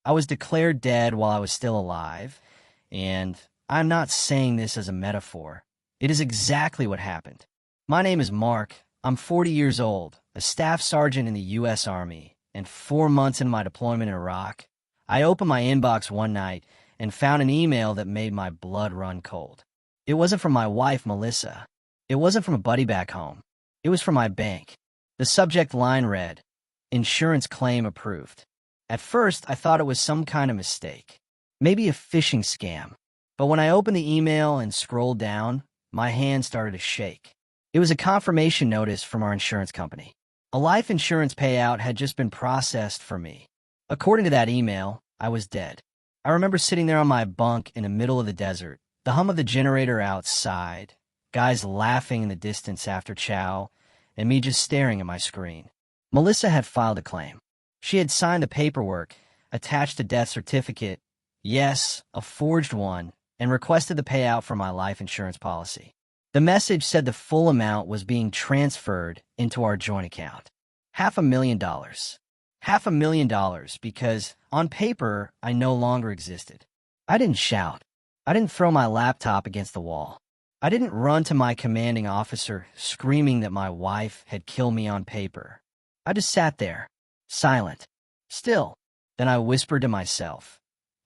I was declared dead while I was still alive, and I'm not saying this as a metaphor. It is exactly what happened. My name is Mark. I'm 40 years old, a staff sergeant in the U.S. Army, and 4 months into my deployment in Iraq, I opened my inbox one night and found an email that made my blood run cold. It wasn't from my wife, Melissa. It wasn't from a buddy back home. It was from my bank. The subject line read, "Insurance claim approved." At first, I thought it was some kind of mistake, maybe a phishing scam. But when I opened the email and scrolled down, my hand started to shake. It was a confirmation notice from our insurance company. A life insurance payout had just been processed for me. According to that email, I was dead. I remember sitting there on my bunk in the middle of the desert, the hum of the generator outside, guys laughing in the distance after chow, and me just staring at my screen. Melissa had filed a claim. She had signed the paperwork, attached a death certificate, yes, a forged one, and requested the payout for my life insurance policy. The message said the full amount was being transferred into our joint account. $500,000. $500,000 because, on paper, I no longer existed. I didn't shout. I didn't throw my laptop against the wall. I didn't run to my commanding officer screaming that my wife had killed me on paper. I just sat there, silent, still. Then I whispered to myself.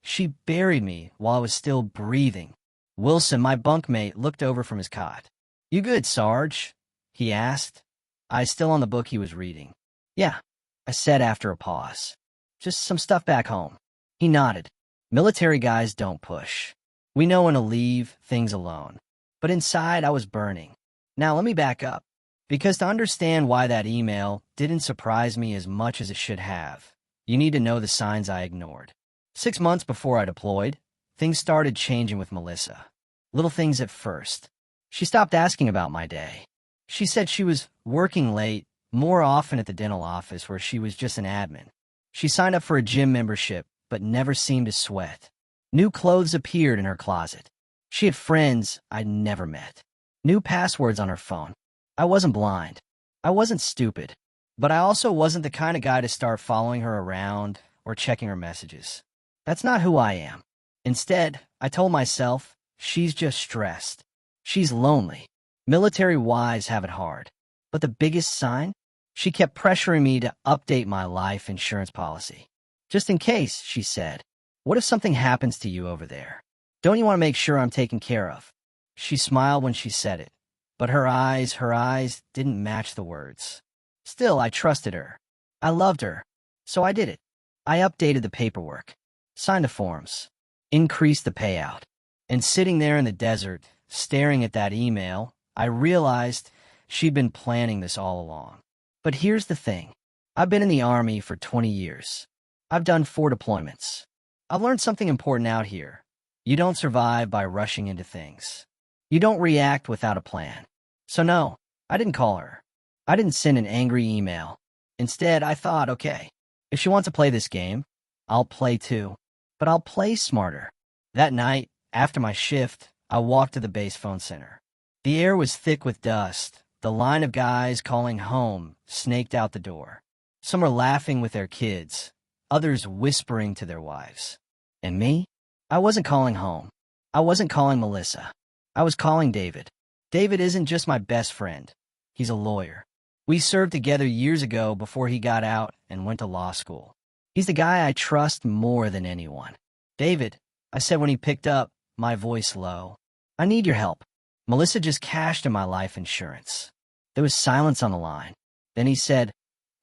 She buried me while I was still breathing. Wilson, my bunkmate, looked over from his cot. "You good, Sarge?" he asked. Eyes still on the book he was reading. "Yeah," I said after a pause. "Just some stuff back home." He nodded. Military guys don't push. We know when to leave things alone. But inside, I was burning. Now let me back up, because to understand why that email didn't surprise me as much as it should have, you need to know the signs I ignored. 6 months before I deployed, things started changing with Melissa. Little things at first. She stopped asking about my day. She said she was working late, more often at the dental office where she was just an admin. She signed up for a gym membership, but never seemed to sweat. New clothes appeared in her closet. She had friends I'd never met. New passwords on her phone. I wasn't blind. I wasn't stupid. But I also wasn't the kind of guy to start following her around or checking her messages. That's not who I am. Instead, I told myself, she's just stressed. She's lonely. Military wives have it hard. But the biggest sign? She kept pressuring me to update my life insurance policy. "Just in case," she said. "What if something happens to you over there? Don't you want to make sure I'm taken care of?" She smiled when she said it, but her eyes didn't match the words. Still, I trusted her. I loved her. So I did it. I updated the paperwork, signed the forms, increased the payout. And sitting there in the desert, staring at that email, I realized she'd been planning this all along. But here's the thing. I've been in the Army for 20 years. I've done 4 deployments. I've learned something important out here. You don't survive by rushing into things. You don't react without a plan. So no, I didn't call her. I didn't send an angry email. Instead, I thought, okay, if she wants to play this game, I'll play too. But I'll play smarter. That night, after my shift, I walked to the base phone center. The air was thick with dust. The line of guys calling home snaked out the door. Some were laughing with their kids, others whispering to their wives. And me? I wasn't calling home. I wasn't calling Melissa. I was calling David. David isn't just my best friend. He's a lawyer. We served together years ago before he got out and went to law school. He's the guy I trust more than anyone. "David," I said when he picked up, my voice low. "I need your help. Melissa just cashed in my life insurance." There was silence on the line. Then he said,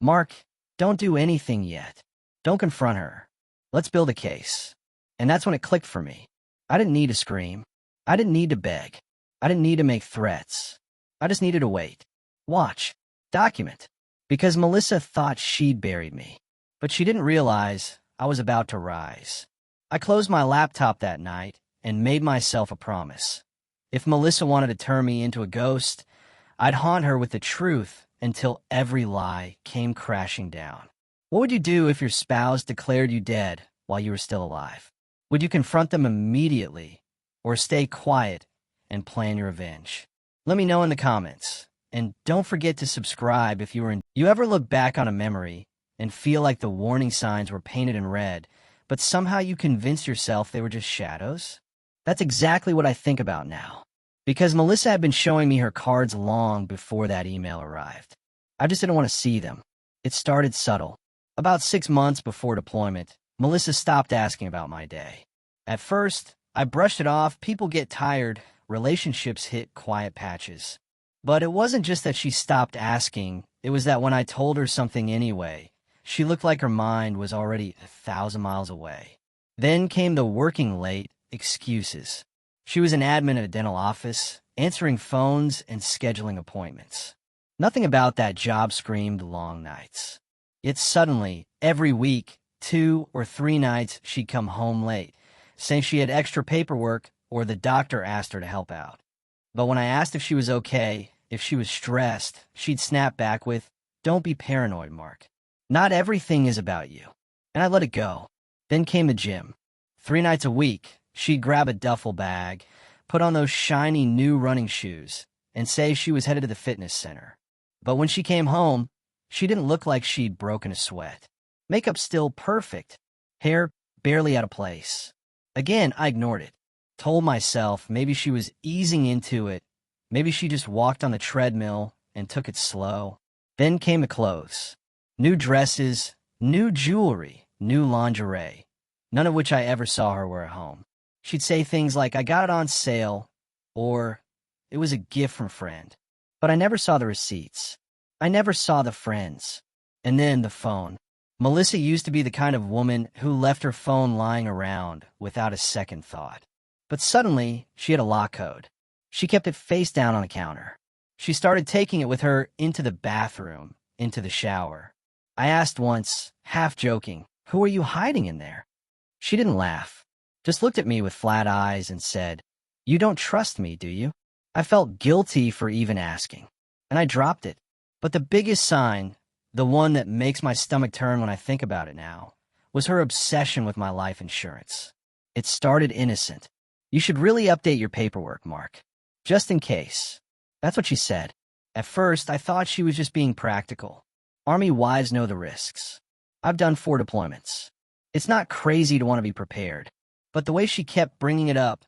"Mark, don't do anything yet. Don't confront her. Let's build a case." And that's when it clicked for me. I didn't need to scream. I didn't need to beg. I didn't need to make threats. I just needed to wait. Watch. Document. Because Melissa thought she'd buried me. But she didn't realize I was about to rise. I closed my laptop that night and made myself a promise. If Melissa wanted to turn me into a ghost, I'd haunt her with the truth until every lie came crashing down. What would you do if your spouse declared you dead while you were still alive? Would you confront them immediately or stay quiet and plan your revenge? Let me know in the comments. And don't forget to subscribe if you ever look back on a memory and feel like the warning signs were painted in red, but somehow you convinced yourself they were just shadows? That's exactly what I think about now. Because Melissa had been showing me her cards long before that email arrived. I just didn't want to see them. It started subtle. About 6 months before deployment, Melissa stopped asking about my day. At first, I brushed it off. People get tired. Relationships hit quiet patches. But it wasn't just that she stopped asking. It was that when I told her something anyway, she looked like her mind was already 1,000 miles away. Then came the working late excuses. She was an admin at a dental office, answering phones and scheduling appointments. Nothing about that job screamed long nights. Yet suddenly, every week, 2 or 3 nights, she'd come home late, saying she had extra paperwork or the doctor asked her to help out. But when I asked if she was okay, if she was stressed, she'd snap back with, "Don't be paranoid, Mark. Not everything is about you." And I let it go. Then came the gym. 3 nights a week, she'd grab a duffel bag, put on those shiny new running shoes, and say she was headed to the fitness center. But when she came home, she didn't look like she'd broken a sweat. Makeup still perfect. Hair barely out of place. Again, I ignored it. Told myself maybe she was easing into it. Maybe she just walked on the treadmill and took it slow. Then came the clothes. New dresses, new jewelry, new lingerie. None of which I ever saw her wear at home. She'd say things like, "I got it on sale," or "It was a gift from a friend." But I never saw the receipts. I never saw the friends. And then the phone. Melissa used to be the kind of woman who left her phone lying around without a second thought. But suddenly, she had a lock code. She kept it face down on the counter. She started taking it with her into the bathroom, into the shower. I asked once, half joking, "Who are you hiding in there?" She didn't laugh, just looked at me with flat eyes and said, "You don't trust me, do you?" I felt guilty for even asking, and I dropped it. But the biggest sign, the one that makes my stomach turn when I think about it now, was her obsession with my life insurance. It started innocent. "You should really update your paperwork, Mark. Just in case." That's what she said. At first, I thought she was just being practical. Army wives know the risks. I've done 4 deployments. It's not crazy to want to be prepared. But the way she kept bringing it up,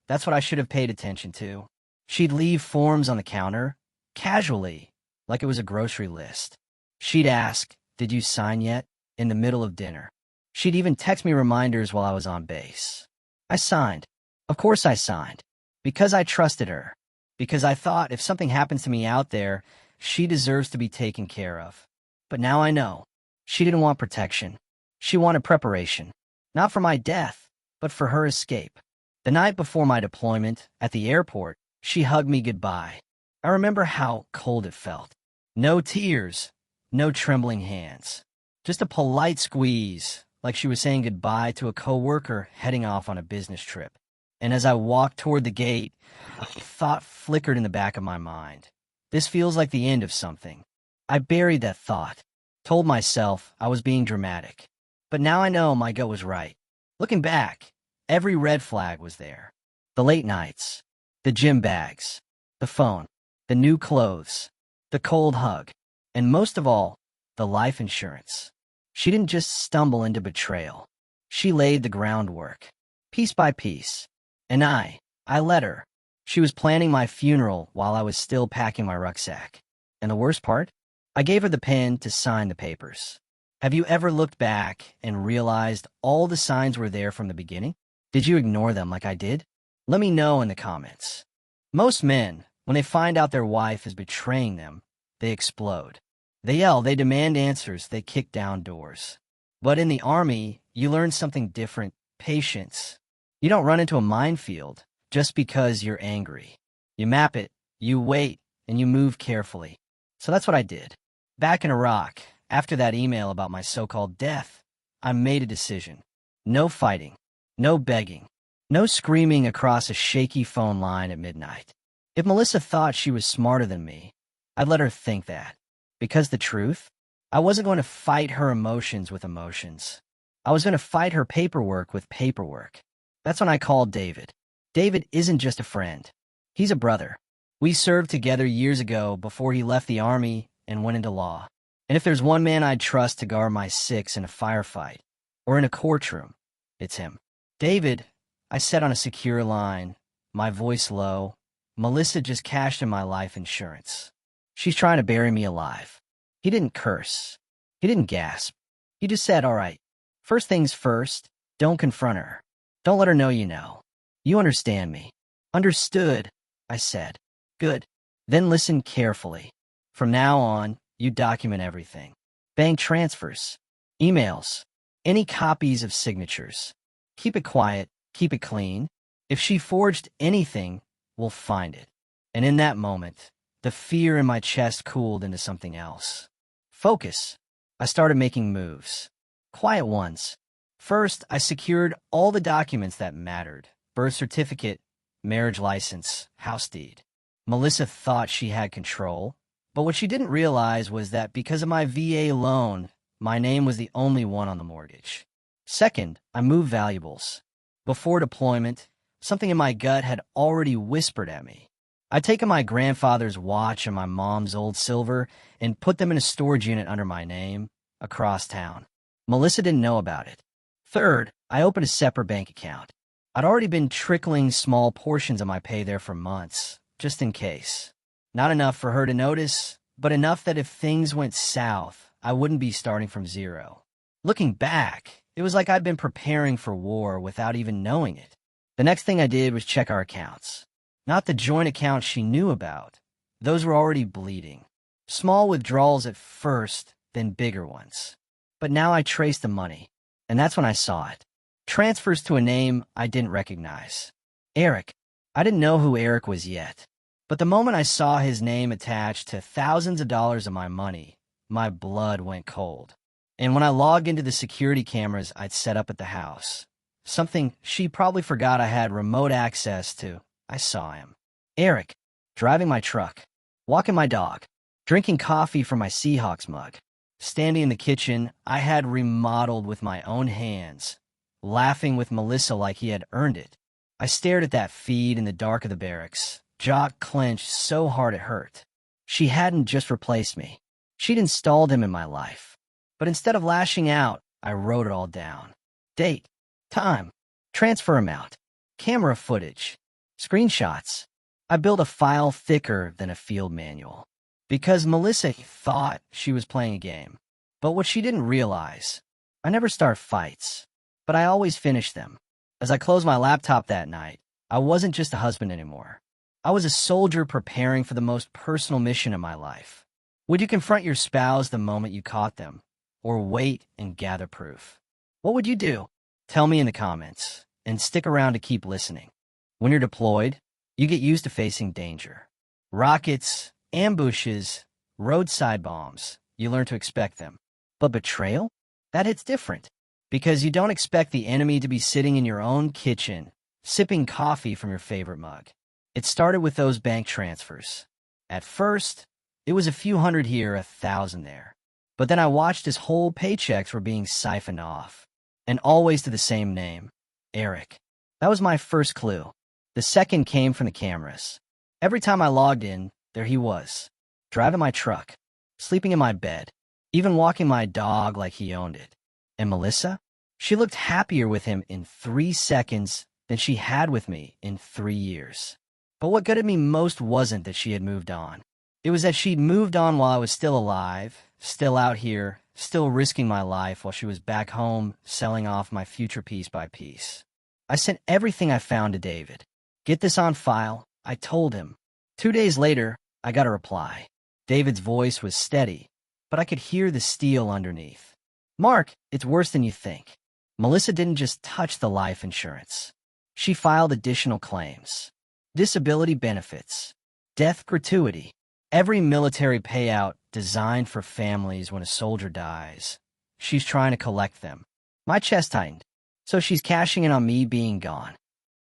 that's what I should have paid attention to. She'd leave forms on the counter, casually, like it was a grocery list. She'd ask, "Did you sign yet?" in the middle of dinner. She'd even text me reminders while I was on base. I signed. Of course I signed. Because I trusted her. Because I thought if something happens to me out there, she deserves to be taken care of. But now I know. She didn't want protection. She wanted preparation. Not for my death, but for her escape. The night before my deployment, at the airport, she hugged me goodbye. I remember how cold it felt. No tears, no trembling hands. Just a polite squeeze, like she was saying goodbye to a coworker heading off on a business trip. And as I walked toward the gate, a thought flickered in the back of my mind. This feels like the end of something. I buried that thought, told myself I was being dramatic. But now I know my gut was right. Looking back, every red flag was there. The late nights, the gym bags, the phone, the new clothes, the cold hug, and most of all, the life insurance. She didn't just stumble into betrayal. She laid the groundwork, piece by piece. And I let her. She was planning my funeral while I was still packing my rucksack. And the worst part? I gave her the pen to sign the papers. Have you ever looked back and realized all the signs were there from the beginning? Did you ignore them like I did? Let me know in the comments. Most men, when they find out their wife is betraying them, they explode. They yell, they demand answers, they kick down doors. But in the Army, you learn something different: patience. You don't run into a minefield just because you're angry. You map it, you wait, and you move carefully. So that's what I did. Back in Iraq, after that email about my so-called death, I made a decision. No fighting, no begging, no screaming across a shaky phone line at midnight. If Melissa thought she was smarter than me, I'd let her think that. Because the truth, I wasn't going to fight her emotions with emotions. I was going to fight her paperwork with paperwork. That's when I called David. David isn't just a friend. He's a brother. We served together years ago before he left the Army and went into law. And if there's one man I'd trust to guard my 6 in a firefight or in a courtroom, It's him. David, I said on a secure line, my voice low. Melissa just cashed in my life insurance. She's trying to bury me alive. He didn't curse. He didn't gasp. He just said, all right, first things first, don't confront her. Don't let her know you know. You understand me. Understood, I said. Good. Then listen carefully. From now on, you document everything. Bank transfers, emails, any copies of signatures. Keep it quiet, keep it clean. If she forged anything, we'll find it. And in that moment, the fear in my chest cooled into something else. Focus. I started making moves. Quiet ones. First, I secured all the documents that mattered. Birth certificate, marriage license, house deed. Melissa thought she had control, but what she didn't realize was that because of my VA loan, my name was the only one on the mortgage. Second, I moved valuables. Before deployment, something in my gut had already whispered at me. I'd taken my grandfather's watch and my mom's old silver and put them in a storage unit under my name, across town. Melissa didn't know about it. Third, I opened a separate bank account. I'd already been trickling small portions of my pay there for months, just in case. Not enough for her to notice, but enough that if things went south, I wouldn't be starting from zero. Looking back, it was like I'd been preparing for war without even knowing it. The next thing I did was check our accounts. Not the joint accounts she knew about. Those were already bleeding. Small withdrawals at first, then bigger ones. But now I traced the money, and that's when I saw it. Transfers to a name I didn't recognize. Eric. I didn't know who Eric was yet. But the moment I saw his name attached to thousands of dollars of my money, my blood went cold. And when I logged into the security cameras I'd set up at the house, something she probably forgot I had remote access to, I saw him. Eric, driving my truck, walking my dog, drinking coffee from my Seahawks mug, standing in the kitchen I had remodeled with my own hands, laughing with Melissa like he had earned it. I stared at that feed in the dark of the barracks, jaw clenched so hard it hurt. She hadn't just replaced me. She'd installed him in my life. But instead of lashing out, I wrote it all down. Date, time, transfer amount, camera footage, screenshots. I built a file thicker than a field manual. Because Melissa thought she was playing a game. But what she didn't realize, I never start fights, but I always finish them. As I closed my laptop that night, I wasn't just a husband anymore. I was a soldier preparing for the most personal mission in my life. Would you confront your spouse the moment you caught them? Or wait and gather proof? What would you do? Tell me in the comments, and stick around to keep listening. When you're deployed, you get used to facing danger. Rockets, ambushes, roadside bombs, you learn to expect them. But betrayal? That hits different. Because you don't expect the enemy to be sitting in your own kitchen, sipping coffee from your favorite mug. It started with those bank transfers. At first, it was a few hundred here, 1,000 there. But then I watched as whole paychecks were being siphoned off. And always to the same name, Eric. That was my first clue. The second came from the cameras. Every time I logged in, there he was, driving my truck, sleeping in my bed, even walking my dog like he owned it. And Melissa? She looked happier with him in 3 seconds than she had with me in 3 years. But what gutted me most wasn't that she had moved on. It was that she'd moved on while I was still alive, still out here, still risking my life while she was back home selling off my future piece by piece. I sent everything I found to David. Get this on file, I told him. 2 days later, I got a reply. David's voice was steady, but I could hear the steel underneath. Mark, it's worse than you think. Melissa didn't just touch the life insurance. She filed additional claims. Disability benefits, death gratuity, every military payout designed for families when a soldier dies. She's trying to collect them. My chest tightened. So she's cashing in on me being gone.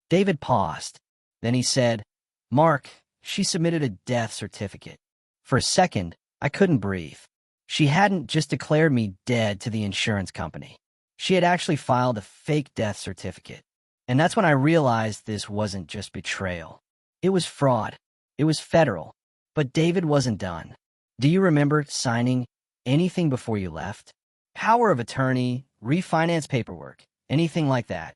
David paused. Then he said, Mark, she submitted a death certificate. For a second, I couldn't breathe. She hadn't just declared me dead to the insurance company. She had actually filed a fake death certificate. And that's when I realized this wasn't just betrayal. It was fraud. It was federal. But David wasn't done. Do you remember signing anything before you left? Power of attorney, refinance paperwork, anything like that.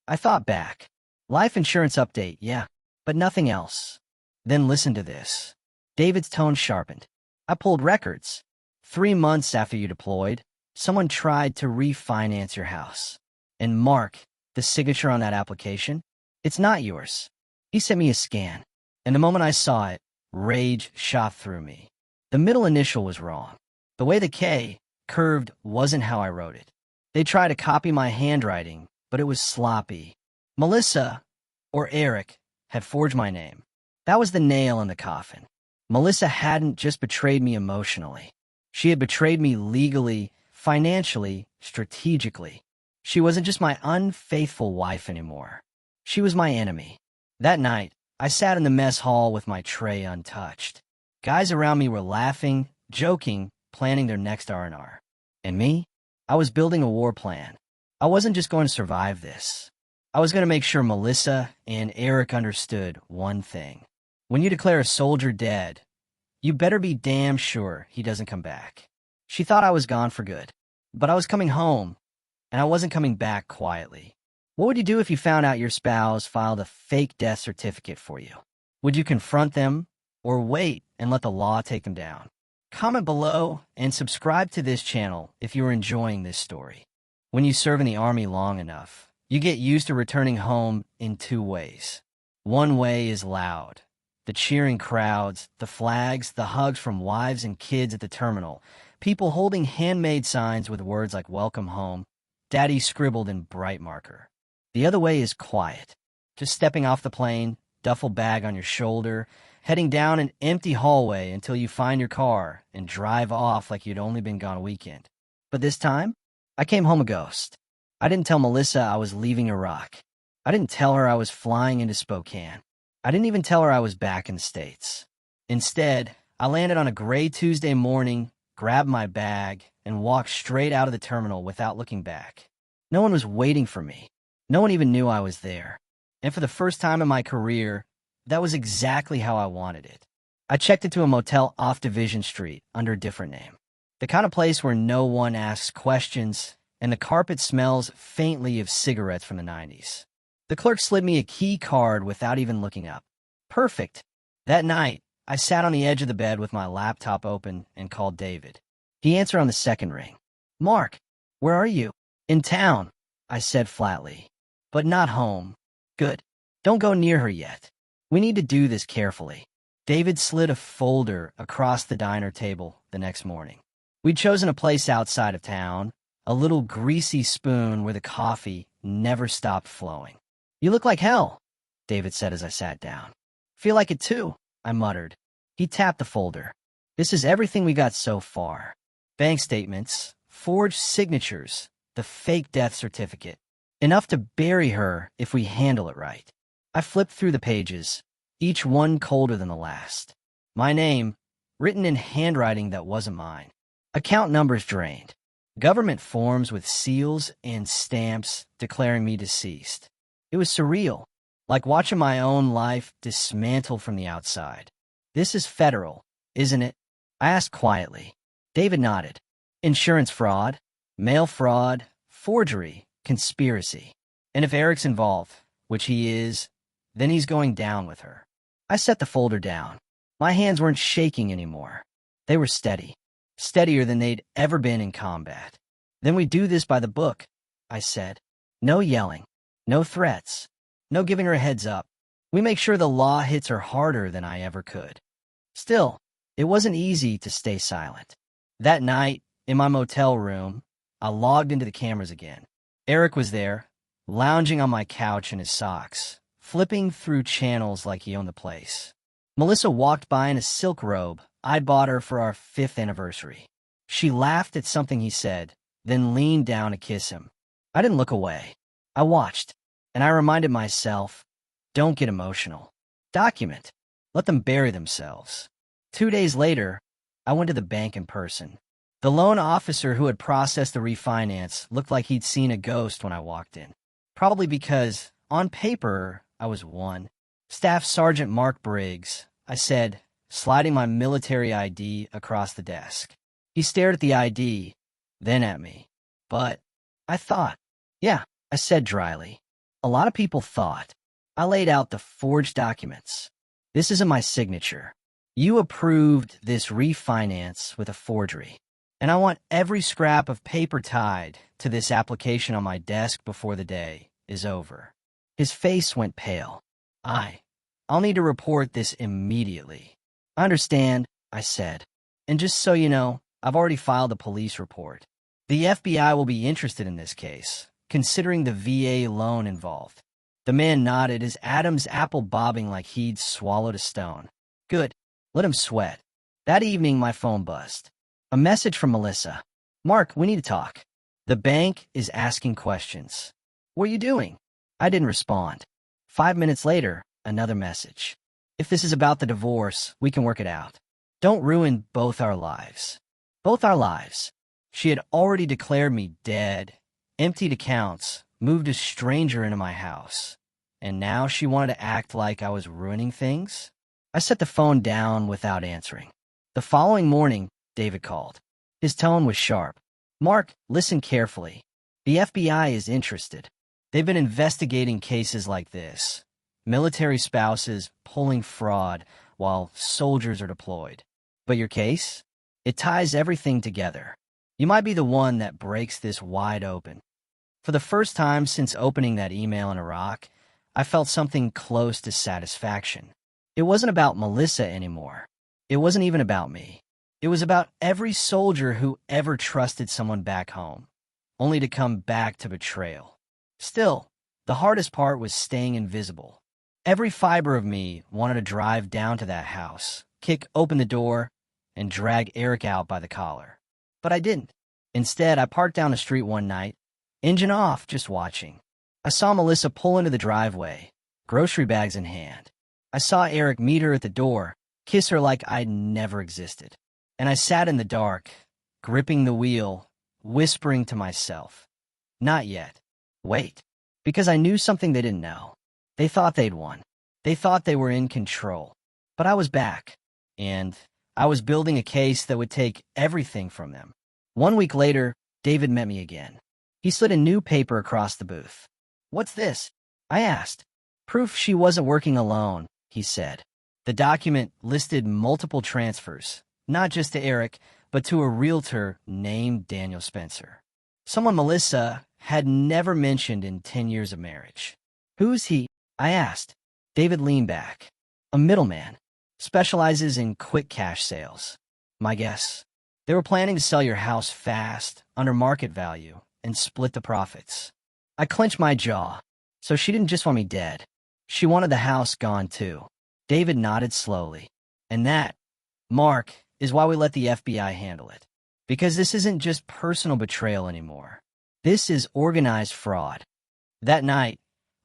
I thought back. Life insurance update, yeah, but nothing else. Then listen to this. David's tone sharpened. I pulled records. 3 months after you deployed, someone tried to refinance your house. And Mark, the signature on that application, it's not yours. He sent me a scan, and the moment I saw it, rage shot through me. The middle initial was wrong. The way the K curved wasn't how I wrote it. They tried to copy my handwriting, but it was sloppy. Melissa, or Eric, had forged my name. That was the nail in the coffin. Melissa hadn't just betrayed me emotionally. She had betrayed me legally, financially, strategically. She wasn't just my unfaithful wife anymore. She was my enemy. That night, I sat in the mess hall with my tray untouched. Guys around me were laughing, joking, planning their next R&R. And me? I was building a war plan. I wasn't just going to survive this. I was going to make sure Melissa and Eric understood one thing. When you declare a soldier dead, you better be damn sure he doesn't come back. She thought I was gone for good, but I was coming home, and I wasn't coming back quietly. What would you do if you found out your spouse filed a fake death certificate for you? Would you confront them, or wait and let the law take them down? Comment below and subscribe to this channel if you are enjoying this story. When you serve in the Army long enough, you get used to returning home in 2 ways. One way is loud. The cheering crowds, the flags, the hugs from wives and kids at the terminal, people holding handmade signs with words like "Welcome home," "Daddy" scribbled in bright marker. The other way is quiet. Just stepping off the plane, duffel bag on your shoulder, heading down an empty hallway until you find your car and drive off like you'd only been gone a weekend. But this time, I came home a ghost. I didn't tell Melissa I was leaving Iraq. I didn't tell her I was flying into Spokane. I didn't even tell her I was back in the States. Instead, I landed on a gray Tuesday morning, grabbed my bag, and walked straight out of the terminal without looking back. No one was waiting for me. No one even knew I was there. And for the first time in my career, that was exactly how I wanted it. I checked into a motel off Division Street under a different name. The kind of place where no one asks questions, and the carpet smells faintly of cigarettes from the 90s. The clerk slid me a key card without even looking up. Perfect. That night, I sat on the edge of the bed with my laptop open and called David. He answered on the second ring. "Mark, where are you?" "In town," I said flatly. "But not home." "Good. Don't go near her yet. We need to do this carefully." David slid a folder across the diner table the next morning. We'd chosen a place outside of town, a little greasy spoon where the coffee never stopped flowing. "You look like hell," David said as I sat down. "Feel like it too," I muttered. He tapped the folder. "This is everything we got so far. Bank statements, forged signatures, the fake death certificate. Enough to bury her if we handle it right." I flipped through the pages, each one colder than the last. My name, written in handwriting that wasn't mine. Account numbers drained. Government forms with seals and stamps declaring me deceased. It was surreal, like watching my own life dismantle from the outside. "This is federal, isn't it?" I asked quietly. David nodded. "Insurance fraud, mail fraud, forgery, conspiracy. And if Eric's involved, which he is, then he's going down with her." I set the folder down. My hands weren't shaking anymore. They were steady, steadier than they'd ever been in combat. "Then we do this by the book," I said. "No yelling, no threats, no giving her a heads up. We make sure the law hits her harder than I ever could." Still, it wasn't easy to stay silent. That night, in my motel room, I logged into the cameras again. Eric was there, lounging on my couch in his socks, flipping through channels like he owned the place. Melissa walked by in a silk robe I'd bought her for our 5th anniversary. She laughed at something he said, then leaned down to kiss him. I didn't look away. I watched, and I reminded myself, don't get emotional. Document. Let them bury themselves. 2 days later, I went to the bank in person. The loan officer who had processed the refinance looked like he'd seen a ghost when I walked in. Probably because, on paper, I was one. "Staff Sergeant Mark Briggs," I said, sliding my military ID across the desk. He stared at the ID, then at me. "But," I thought, "yeah, I said dryly. A lot of people thought. I laid out the forged documents. This isn't my signature. You approved this refinance with a forgery. And I want every scrap of paper tied to this application on my desk before the day is over. His face went pale. I'll need to report this immediately. I understand, I said. And just so you know, I've already filed a police report. The FBI will be interested in this case, considering the VA loan involved. The man nodded, his Adam's apple bobbing like he'd swallowed a stone. Good. Let him sweat. That evening, my phone buzzed. A message from Melissa. Mark, we need to talk. The bank is asking questions. What are you doing? I didn't respond. 5 minutes later, another message. If this is about the divorce, we can work it out. Don't ruin both our lives. Both our lives. She had already declared me dead, emptied accounts, moved a stranger into my house. And now she wanted to act like I was ruining things? I set the phone down without answering. The following morning, David called. His tone was sharp. Mark, listen carefully. The FBI is interested. They've been investigating cases like this. Military spouses pulling fraud while soldiers are deployed. But your case? It ties everything together. You might be the one that breaks this wide open. For the first time since opening that email in Iraq, I felt something close to satisfaction. It wasn't about Melissa anymore. It wasn't even about me. It was about every soldier who ever trusted someone back home, only to come back to betrayal. Still, the hardest part was staying invisible. Every fiber of me wanted to drive down to that house, kick open the door, and drag Eric out by the collar. But I didn't. Instead, I parked down the street one night, engine off, just watching. I saw Melissa pull into the driveway, grocery bags in hand. I saw Eric meet her at the door, kiss her like I'd never existed. And I sat in the dark, gripping the wheel, whispering to myself, not yet. Wait. Because I knew something they didn't know. They thought they'd won. They thought they were in control. But I was back, and I was building a case that would take everything from them. 1 week later, David met me again. He slid a new paper across the booth. What's this? I asked. Proof she wasn't working alone, he said. The document listed multiple transfers, not just to Eric, but to a realtor named Daniel Spencer. Someone Melissa had never mentioned in 10 years of marriage. Who's he? I asked. David leaned back. A middleman. Specializes in quick cash sales. My guess. They were planning to sell your house fast, under market value, and split the profits. I clenched my jaw. So she didn't just want me dead. She wanted the house gone too. David nodded slowly. And that, Mark, is why we let the FBI handle it. Because this isn't just personal betrayal anymore. This is organized fraud. That night,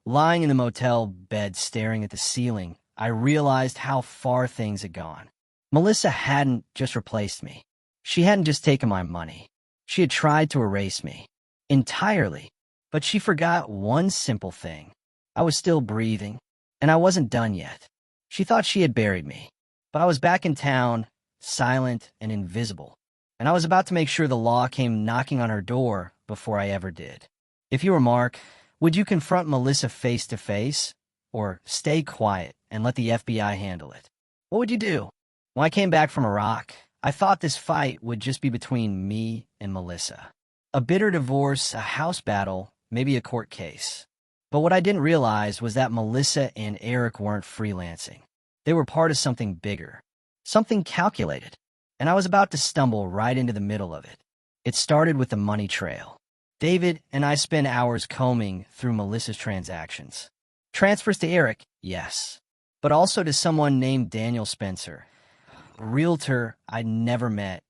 lying in the motel bed staring at the ceiling, I realized how far things had gone. Melissa hadn't just replaced me. She hadn't just taken my money. She had tried to erase me. Entirely. But she forgot one simple thing. I was still breathing, and I wasn't done yet. She thought she had buried me. But I was back in town, silent and invisible. And I was about to make sure the law came knocking on her door before I ever did. If you were Mark, would you confront Melissa face to face, or stay quiet and let the FBI handle it? What would you do? When I came back from Iraq, I thought this fight would just be between me and Melissa. A bitter divorce, a house battle, maybe a court case. But what I didn't realize was that Melissa and Eric weren't freelancing. They were part of something bigger, something calculated. And I was about to stumble right into the middle of it. It started with the money trail. David and I spent hours combing through Melissa's transactions. Transfers to Eric, yes, but also to someone named Daniel Spencer, a realtor I'd never met,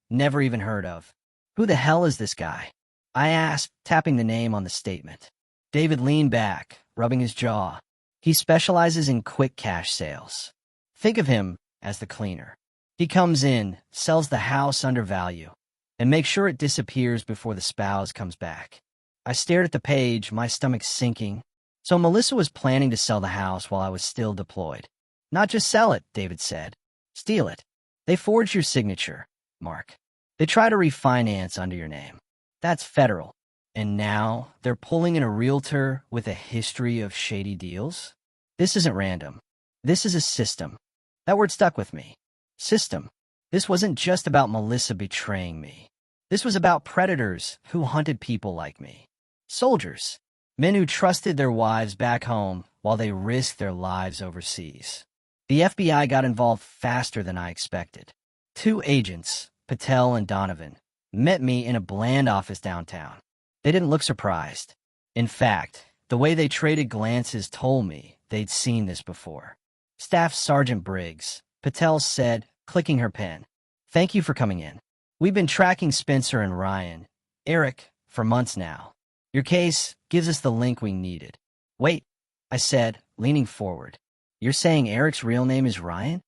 never even heard of. Who the hell is this guy? I asked, tapping the name on the statement. David leaned back, rubbing his jaw. He specializes in quick cash sales. Think of him as the cleaner. He comes in, sells the house under value, and makes sure it disappears before the spouse comes back. I stared at the page, my stomach sinking. So Melissa was planning to sell the house while I was still deployed. Not just sell it, David said. Steal it. They forged your signature, Mark. They try to refinance under your name. That's federal. And now they're pulling in a realtor with a history of shady deals? This isn't random. This is a system. That word stuck with me. System. This wasn't just about Melissa betraying me. This was about predators who hunted people like me. Soldiers. Men who trusted their wives back home while they risked their lives overseas. The FBI got involved faster than I expected. 2 agents, Patel and Donovan, met me in a bland office downtown. They didn't look surprised. In fact, the way they traded glances told me they'd seen this before. Staff Sergeant Briggs, Patel said, clicking her pen, "Thank you for coming in. We've been tracking Spencer and Ryan, Eric, for months now. Your case gives us the link we needed." "Wait," I said, leaning forward. "You're saying Eric's real name is Ryan?"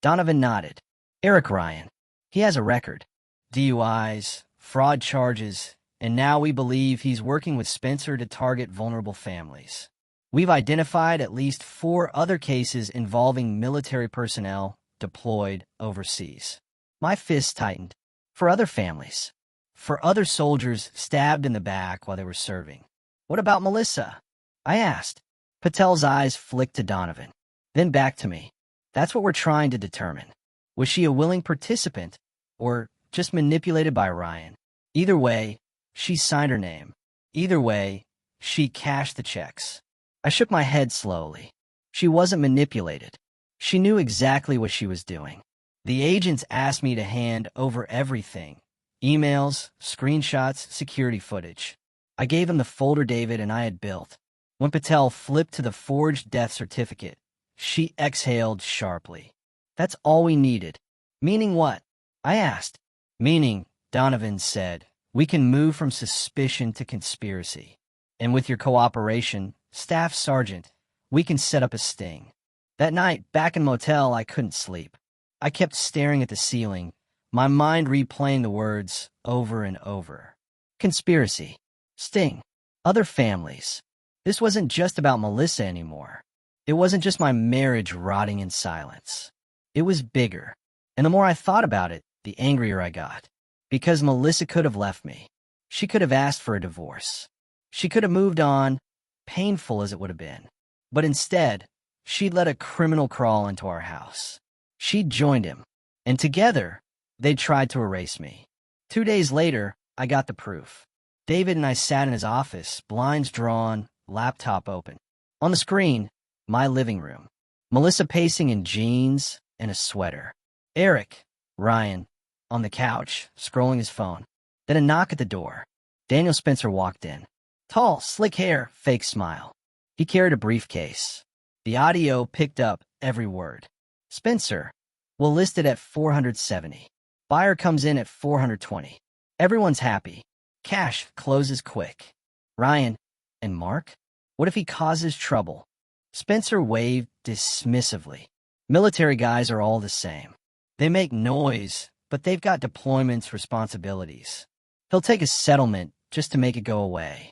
Donovan nodded. "Eric Ryan. He has a record. DUIs, fraud charges, and now we believe he's working with Spencer to target vulnerable families. We've identified at least 4 other cases involving military personnel deployed overseas." My fists tightened. For other families. For other soldiers stabbed in the back while they were serving. "What about Melissa?" I asked. Patel's eyes flicked to Donovan, then back to me. "That's what we're trying to determine. Was she a willing participant, or just manipulated by Ryan? Either way, she signed her name. Either way, she cashed the checks." I shook my head slowly. She wasn't manipulated. She knew exactly what she was doing. The agents asked me to hand over everything. Emails, screenshots, security footage. I gave him the folder David and I had built. When Patel flipped to the forged death certificate, she exhaled sharply. "That's all we needed." "Meaning what?" I asked. "Meaning," Donovan said, "we can move from suspicion to conspiracy. And with your cooperation, Staff Sergeant, we can set up a sting." That night, back in motel, I couldn't sleep. I kept staring at the ceiling, my mind replaying the words over and over. Conspiracy. Sting. Other families. This wasn't just about Melissa anymore. It wasn't just my marriage rotting in silence. It was bigger. And the more I thought about it, the angrier I got. Because Melissa could have left me. She could have asked for a divorce. She could have moved on, painful as it would have been. But instead, she'd let a criminal crawl into our house. She'd joined him. And together, they tried to erase me. 2 days later, I got the proof. David and I sat in his office, blinds drawn, laptop open. On the screen, my living room. Melissa pacing in jeans and a sweater. Eric, Ryan, on the couch, scrolling his phone. Then a knock at the door. Daniel Spencer walked in. Tall, slick hair, fake smile. He carried a briefcase. The audio picked up every word. "Spencer, will list it at 470. Buyer comes in at 420. Everyone's happy. Cash closes quick. Ryan and Mark? What if he causes trouble?" Spencer waved dismissively. "Military guys are all the same. They make noise, but they've got deployments, responsibilities. He'll take a settlement just to make it go away."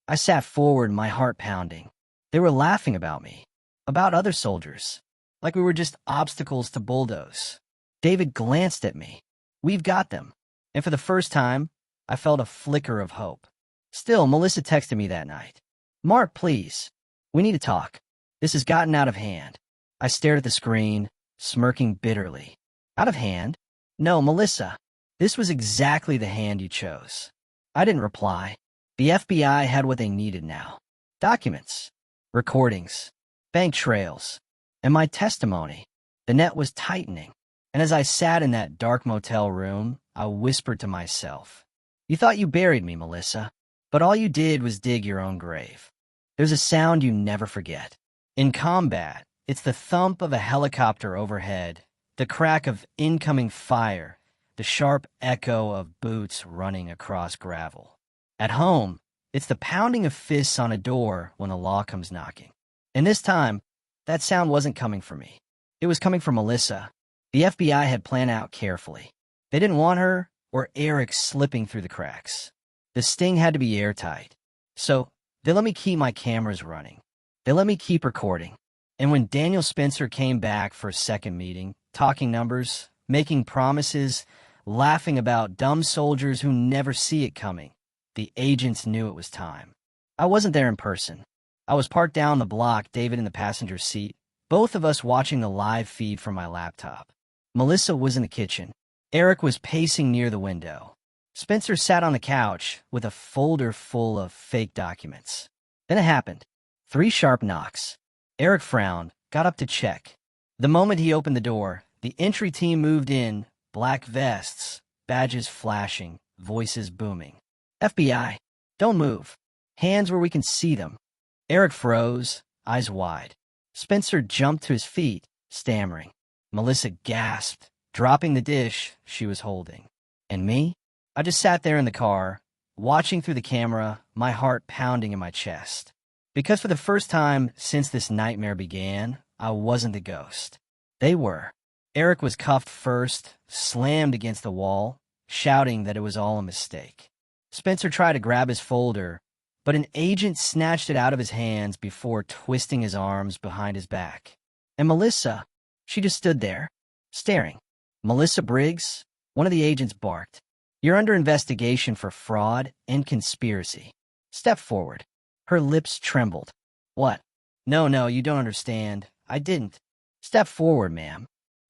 I sat forward, my heart pounding. They were laughing about me, about other soldiers, like we were just obstacles to bulldoze. David glanced at me. "We've got them." And for the first time, I felt a flicker of hope. Still, Melissa texted me that night. "Mark, please. We need to talk. This has gotten out of hand." I stared at the screen, smirking bitterly. "Out of hand? No, Melissa. This was exactly the hand you chose." I didn't reply. The FBI had what they needed now. Documents, recordings, bank trails, and my testimony. The net was tightening. And as I sat in that dark motel room, I whispered to myself, "You thought you buried me, Melissa, but all you did was dig your own grave." There's a sound you never forget. In combat, it's the thump of a helicopter overhead, the crack of incoming fire, the sharp echo of boots running across gravel. At home, it's the pounding of fists on a door when the law comes knocking. And this time, that sound wasn't coming from me. It was coming from Melissa. The FBI had planned out carefully. They didn't want her or Eric slipping through the cracks. The sting had to be airtight. So they let me keep my cameras running. They let me keep recording. And when Daniel Spencer came back for a second meeting, talking numbers, making promises, laughing about dumb soldiers who never see it coming, The agents knew it was time. I wasn't there in person. I was parked down the block, David in the passenger seat, both of us watching the live feed from my laptop. Melissa was in the kitchen. Eric was pacing near the window. Spencer sat on the couch with a folder full of fake documents. Then it happened. 3 sharp knocks. Eric frowned, got up to check. The moment he opened the door, the entry team moved in, black vests, badges flashing, voices booming. FBI, don't move. Hands where we can see them. Eric froze, eyes wide. Spencer jumped to his feet, stammering. Melissa gasped, dropping the dish she was holding. And me? I just sat there in the car, watching through the camera, my heart pounding in my chest. Because for the first time since this nightmare began, I wasn't the ghost. They were. Eric was cuffed first, slammed against the wall, shouting that it was all a mistake. Spencer tried to grab his folder, but an agent snatched it out of his hands before twisting his arms behind his back. And Melissa, she just stood there, staring. Melissa Briggs, one of the agents barked. You're under investigation for fraud and conspiracy. Step forward. Her lips trembled. What? No, you don't understand. I didn't. Step forward, ma'am.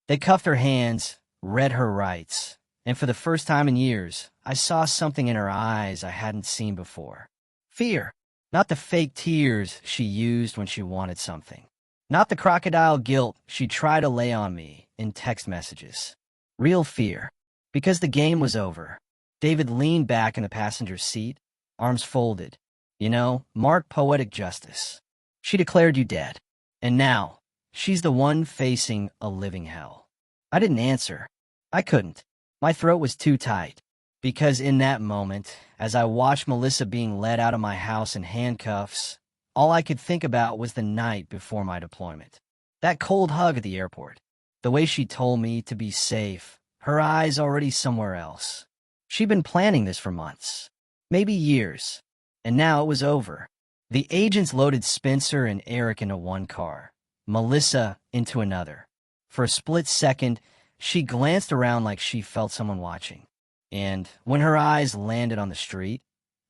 They cuffed her hands, read her rights, and for the first time in years, I saw something in her eyes I hadn't seen before. Fear. Not the fake tears she used when she wanted something. Not the crocodile guilt she tried to lay on me in text messages. Real fear. Because the game was over. David leaned back in the passenger seat, arms folded. You know, mark poetic justice. She declared you dead. And now, she's the one facing a living hell. I didn't answer. I couldn't. My throat was too tight. Because in that moment, as I watched Melissa being led out of my house in handcuffs, all I could think about was the night before my deployment. That cold hug at the airport. The way she told me to be safe, her eyes already somewhere else. She'd been planning this for months, maybe years, and now it was over. The agents loaded Spencer and Eric into one car, Melissa into another. For a split second, she glanced around like she felt someone watching. And when her eyes landed on the street,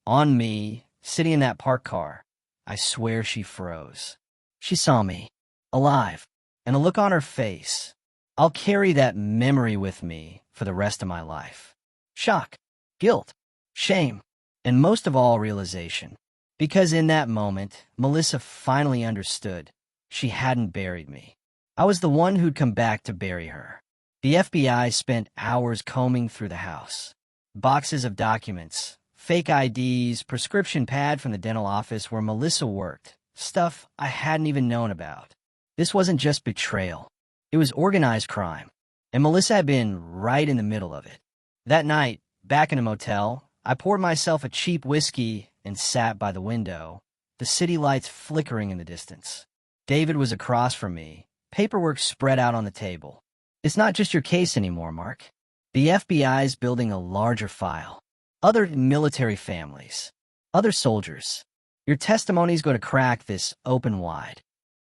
on me, sitting in that parked car, I swear she froze. She saw me, alive, and a look on her face. I'll carry that memory with me for the rest of my life. Shock, guilt, shame, and most of all, realization. Because in that moment, Melissa finally understood she hadn't buried me. I was the one who'd come back to bury her. The FBI spent hours combing through the house. Boxes of documents, fake IDs, prescription pad from the dental office where Melissa worked, stuff I hadn't even known about. This wasn't just betrayal. It was organized crime, and Melissa had been right in the middle of it. That night, back in a motel, I poured myself a cheap whiskey and sat by the window, the city lights flickering in the distance. David was across from me, paperwork spread out on the table. It's not just your case anymore, Mark. The FBI's building a larger file. Other military families. Other soldiers. Your testimony's going to crack this open wide.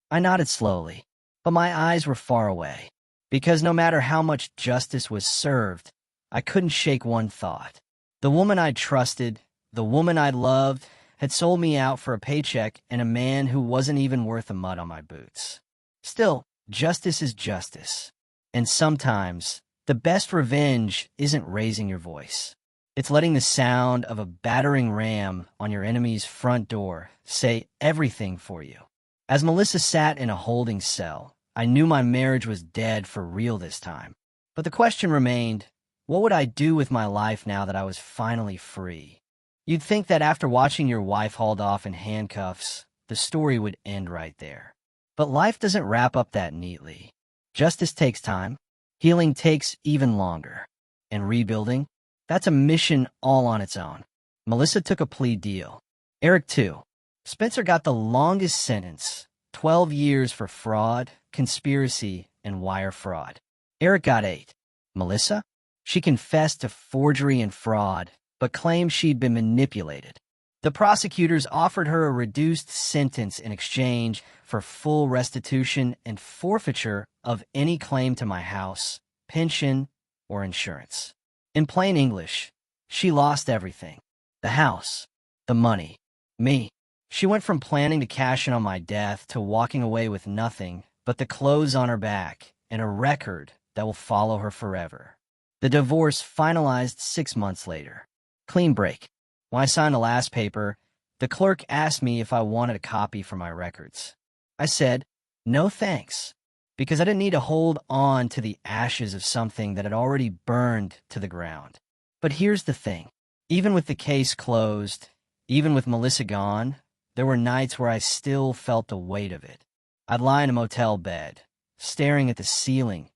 I nodded slowly, but my eyes were far away. Because no matter how much justice was served, I couldn't shake one thought. The woman I'd trusted, the woman I'd loved, had sold me out for a paycheck and a man who wasn't even worth the mud on my boots. Still, justice is justice. And sometimes, the best revenge isn't raising your voice. It's letting the sound of a battering ram on your enemy's front door say everything for you. As Melissa sat in a holding cell, I knew my marriage was dead for real this time. But the question remained, what would I do with my life now that I was finally free? You'd think that after watching your wife hauled off in handcuffs, the story would end right there. But life doesn't wrap up that neatly. Justice takes time. Healing takes even longer. And rebuilding? That's a mission all on its own. Melissa took a plea deal. Eric too. Spencer got the longest sentence, 12 years for fraud, conspiracy, and wire fraud. Eric got 8. Melissa? She confessed to forgery and fraud, but claimed she'd been manipulated. The prosecutors offered her a reduced sentence in exchange for full restitution and forfeiture of any claim to my house, pension, or insurance. In plain English, she lost everything. The house. The money. Me. She went from planning to cash in on my death to walking away with nothing but the clothes on her back and a record that will follow her forever. The divorce finalized 6 months later. Clean break. When I signed the last paper, the clerk asked me if I wanted a copy for my records. I said, no thanks, because I didn't need to hold on to the ashes of something that had already burned to the ground. But here's the thing. Even with the case closed, even with Melissa gone, there were nights where I still felt the weight of it. I'd lie in a motel bed, staring at the ceiling,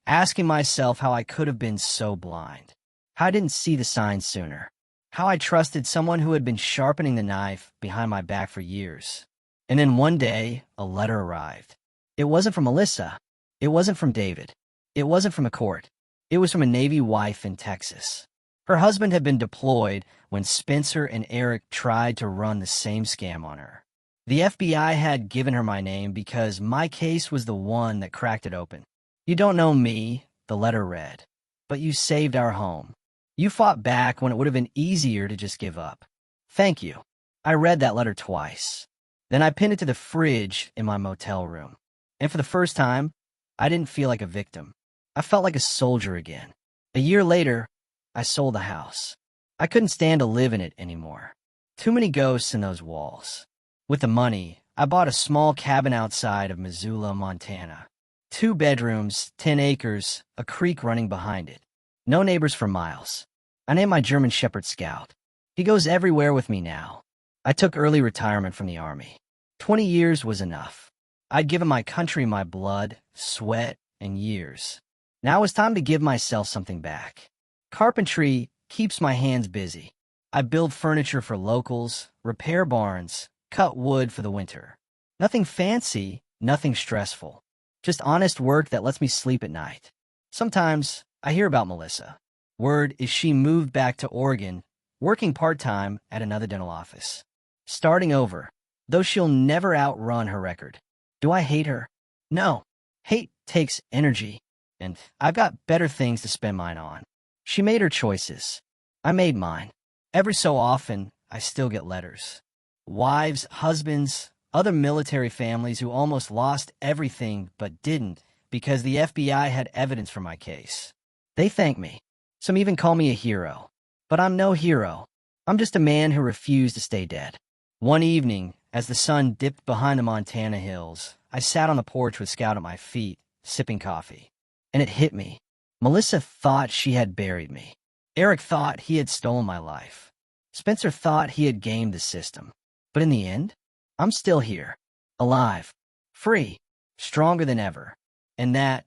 asking myself how I could have been so blind, how I didn't see the signs sooner, how I trusted someone who had been sharpening the knife behind my back for years. And then one day, a letter arrived. It wasn't from Melissa. It wasn't from David. It wasn't from a court. It was from a Navy wife in Texas. Her husband had been deployed when Spencer and Eric tried to run the same scam on her. The FBI had given her my name because my case was the one that cracked it open. You don't know me, the letter read, but you saved our home. You fought back when it would have been easier to just give up. Thank you. I read that letter twice. Then I pinned it to the fridge in my motel room. And for the first time, I didn't feel like a victim. I felt like a soldier again. A year later, I sold the house. I couldn't stand to live in it anymore. Too many ghosts in those walls. With the money, I bought a small cabin outside of Missoula, Montana. 2 bedrooms, 10 acres, a creek running behind it. No neighbors for miles. I named my German Shepherd Scout. He goes everywhere with me now. I took early retirement from the Army. 20 years was enough. I'd given my country my blood, sweat, and years. Now it was time to give myself something back. Carpentry keeps my hands busy. I build furniture for locals, repair barns, cut wood for the winter. Nothing fancy, nothing stressful. Just honest work that lets me sleep at night. Sometimes I hear about Melissa. Word is she moved back to Oregon, working part-time at another dental office. Starting over, though she'll never outrun her record. Do I hate her? No. Hate takes energy, and I've got better things to spend mine on. She made her choices. I made mine. Every so often, I still get letters. Wives, husbands, other military families who almost lost everything but didn't because the FBI had evidence for my case. They thank me. Some even call me a hero. But I'm no hero. I'm just a man who refused to stay dead. One evening, as the sun dipped behind the Montana hills, I sat on the porch with Scout at my feet, sipping coffee. And it hit me. Melissa thought she had buried me. Eric thought he had stolen my life. Spencer thought he had gamed the system. But in the end, I'm still here, alive, free, stronger than ever. And that,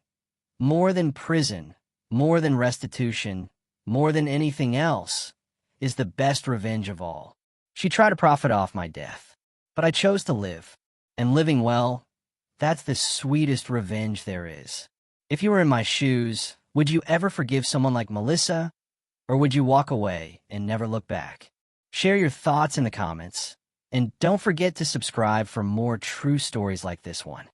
more than prison, more than restitution, more than anything else, is the best revenge of all. She tried to profit off my death, but I chose to live. And living well, that's the sweetest revenge there is. If you were in my shoes, would you ever forgive someone like Melissa? Or would you walk away and never look back? Share your thoughts in the comments. And don't forget to subscribe for more true stories like this one.